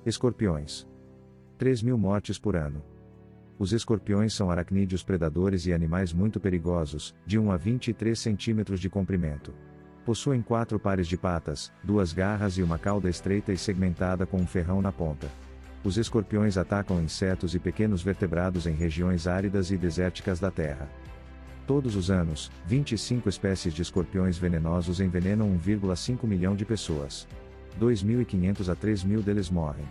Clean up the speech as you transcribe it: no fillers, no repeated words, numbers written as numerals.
Escorpiões. 3.000 mortes por ano. Os escorpiões são aracnídeos predadores e animais muito perigosos, de 1 a 23 centímetros de comprimento. Possuem 4 pares de patas, 2 garras e uma cauda estreita e segmentada com um ferrão na ponta. Os escorpiões atacam insetos e pequenos vertebrados em regiões áridas e desérticas da Terra. Todos os anos, 25 espécies de escorpiões venenosos envenenam 1,5 milhão de pessoas. 2.500 a 3.000 deles morrem.